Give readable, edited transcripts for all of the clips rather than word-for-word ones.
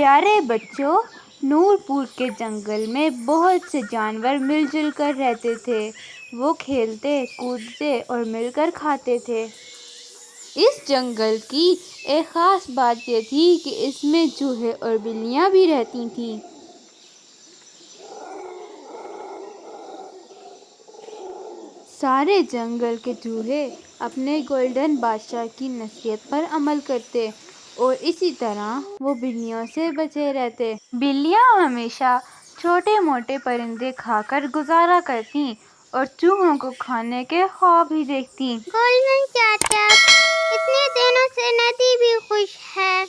پیارے بچوں، نور پور کے جنگل میں بہت سے جانور مل جل کر رہتے تھے۔ وہ کھیلتے، کودتے اور مل کر کھاتے تھے۔ اس جنگل کی ایک خاص بات یہ تھی کہ اس میں چوہے اور بلیاں بھی رہتی تھیں۔ سارے جنگل کے چوہے اپنے گولڈن بادشاہ کی نصیحت پر عمل کرتے اور اسی طرح وہ بلیوں سے بچے رہتے۔ بلیاں ہمیشہ چھوٹے موٹے پرندے کھا کر گزارا کرتیں اور چوہوں کو کھانے کے خواب ہی دیکھتیں۔ گولڈن چاچا، اتنے دنوں سے ندی بھی خوش ہے،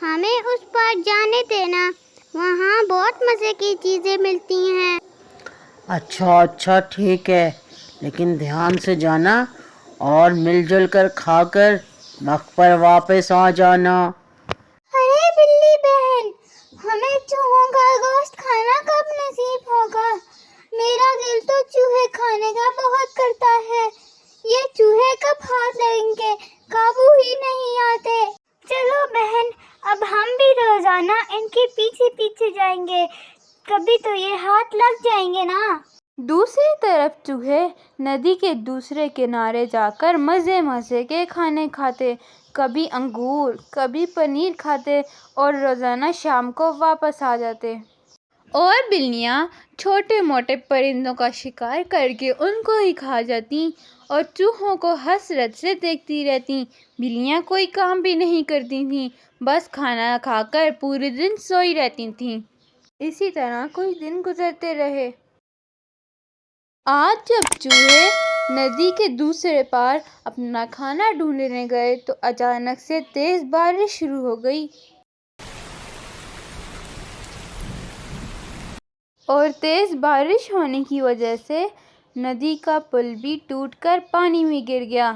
ہمیں اس پار جانے دینا، وہاں بہت مزے کی چیزیں ملتی ہیں۔ اچھا ٹھیک ہے، لیکن دھیان سے جانا اور مل جل کر کھا کر وقت پر واپس آ جانا۔ ارے بلی بہن، ہمیں چوہوں کا گوشت کھانا کب نصیب ہوگا؟ میرا دل تو چوہے کھانے کا بہت کرتا ہے۔ یہ چوہے کب ہاتھ لگیں گے، قابو ہی نہیں آتے۔ چلو بہن، اب ہم بھی روزانہ ان کے پیچھے پیچھے جائیں گے، کبھی تو یہ ہاتھ لگ جائیں گے نا۔ دوسری طرف چوہے ندی کے دوسرے کنارے جا کر مزے مزے کے کھانے کھاتے، کبھی انگور، کبھی پنیر کھاتے اور روزانہ شام کو واپس آ جاتے۔ اور بلیاں چھوٹے موٹے پرندوں کا شکار کر کے ان کو ہی کھا جاتیں اور چوہوں کو حسرت سے دیکھتی رہتیں۔ بلیاں کوئی کام بھی نہیں کرتی تھیں، بس کھانا کھا کر پورے دن سوئی رہتی تھیں۔ اسی طرح کچھ دن گزرتے رہے۔ آج جب چوہے ندی کے دوسرے پار اپنا کھانا ڈھونڈنے گئے تو اچانک سے تیز بارش شروع ہو گئی اور تیز بارش ہونے کی وجہ سے ندی کا پل بھی ٹوٹ کر پانی میں گر گیا۔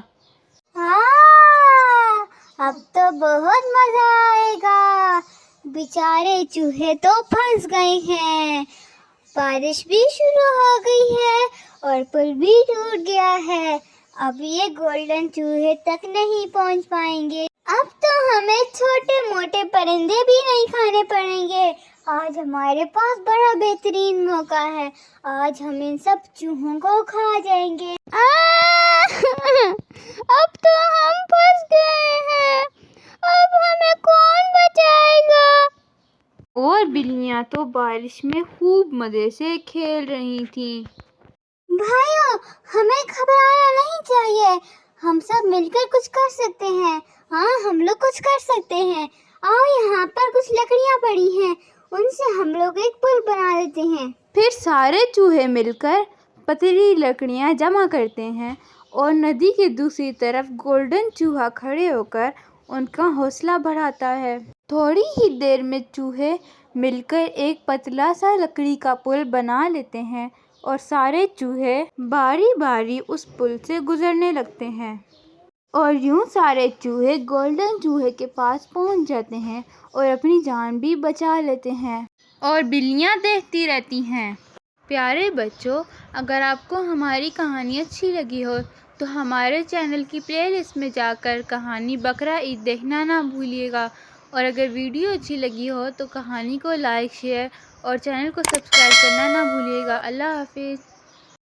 اب تو بہت مزہ آئے گا، بیچارے چوہے تو پھنس گئے ہیں۔ بارش بھی شروع ہو گئی ہے اور پل بھی ٹوٹ گیا ہے، اب یہ گولڈن چوہے تک نہیں پہنچ پائیں گے۔ اب تو ہمیں چھوٹے موٹے پرندے بھی نہیں کھانے پڑیں گے۔ آج ہمارے پاس بڑا بہترین موقع ہے، آج ہم ان سب چوہوں کو کھا جائیں گے۔ اب تو ہم پھنس گئے ہیں، اب ہمیں کون بچائے گا؟ اور بلیاں تو بارش میں خوب مزے سے کھیل رہی تھیں۔ بھائیوں، ہمیں گھبرانا نہیں چاہیے، ہم سب مل کر کچھ کر سکتے ہیں۔ ہاں، ہم لوگ کچھ کر سکتے ہیں۔ آؤ، یہاں پر کچھ لکڑیاں پڑی ہیں، ان سے ہم لوگ ایک پل بنا لیتے ہیں۔ پھر سارے چوہے مل کر پتلی لکڑیاں جمع کرتے ہیں اور ندی کے دوسری طرف گولڈن چوہا کھڑے ہو کر ان کا حوصلہ بڑھاتا ہے۔ تھوڑی ہی دیر میں چوہے مل کر ایک پتلا سا لکڑی کا پل بنا لیتے ہیں اور سارے چوہے باری باری اس پل سے گزرنے لگتے ہیں۔ اور یوں سارے چوہے گولڈن چوہے کے پاس پہنچ جاتے ہیں اور اپنی جان بھی بچا لیتے ہیں اور بلیاں دیکھتی رہتی ہیں۔ پیارے بچوں، اگر آپ کو ہماری کہانی اچھی لگی ہو تو ہمارے چینل کی پلے لسٹ میں جا کر کہانی بقرہ عید دیکھنا نہ بھولیے گا، اور اگر ویڈیو اچھی لگی ہو تو کہانی کو لائک، شیئر اور چینل کو سبسکرائب کرنا نہ بھولیے گا۔ اللہ حافظ۔